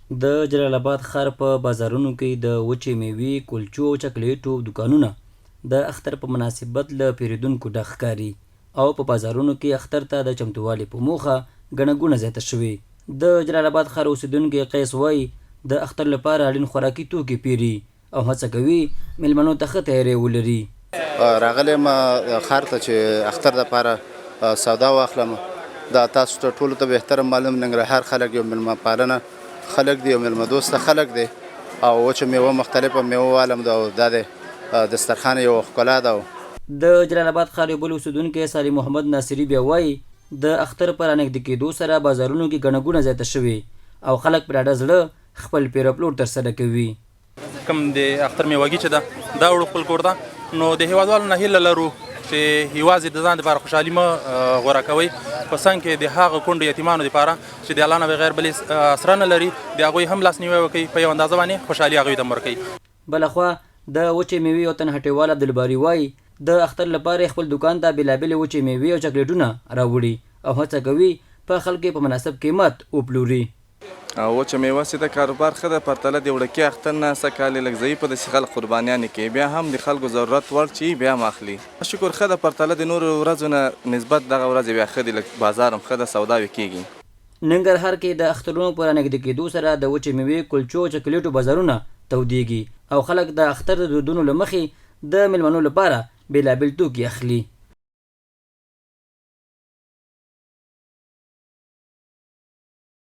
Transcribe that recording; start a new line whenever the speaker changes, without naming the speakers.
د جلال آباد ښار په بازارونو کې د وچې میوې، کلچو او چاکلیټو دوکانونه د اختر په مناسبت له پیرودونکو ډک ښکاري او په بازارونو کې اختر ته د چمتووالي په موخه ګڼه ګوڼه زیاته شوې. د جلال آباد ښار اوسیدونکی قیس وایي د اختر لپاره اړین خوراکي توکي پیري او هڅه کوي میلمنو ته ښه تیاری ولري.
راغلی یم ښار ته چې اختر دپاره سودا واخلم. دا تاسو ته ټولو ته بهتره معلوم ننګرهار خلک یو میلمه پالنه خلک دی او میلمه دوسته خلک دی او وچه میوه مختلفه میوه والم ده او دا د دسترخوان یوه ښکلا ده.
د جلال آباد ښار یو بل اوسیدونکی سالم محمد ناصري بیا وایي د اختر په رانږدې کېدو سره بازارونو کې ګڼه ګوڼه زیاته شوې او خلک په ډاډه زړه خپل پیر او پلور ترسره کوي.
کوم د اختر میوګي چې ده دا وړو خپل کور ته نو د هیوادوالو نه هیله لرو چې یوازې د ځان دپاره خوشحالي مه غوره کوئ، په څنګ کې د هغه کونډو یتیمانو دپاره چې د الله نه بغیر بلې اسره نه لري د هغوی هم لاسنیوی وکړئ، په یو اندازه باندې خوشحالي هغوی ته هم ورکوي.
بلخوا د وچې میوې او تن هټیوال عبدالباري وایي د اختر لپاره خپل دوکان ته بېلابېلې وچې میوې او چاکلیټونه راوړي او هڅه کوي په خلکو په مناسب قیمت وپلوري.
وچه میوه چې د کاروبار ښه ده پرتله د وړکي اختر نه څه کال لږ ضعیف په داسې خلک قربانیانې کوي، بیا هم د خلکو ضرورت وړ چې بیا هم اخلي. شکر ښه ده پرتله د نورو ورځو نه نسبت دغه ورځې بیا ښه دي، لږ بازار هم ښه ده، سوداوې کېږي.
ننګرهار کې د اخترونو په رانږدې کېدو سره د وچې میوې، کلچو او چاکلیټو بازارونه تودېږي او خلک د اختر د دودونو له مخې د میلمنو لپاره بېلابېل توکي اخلي.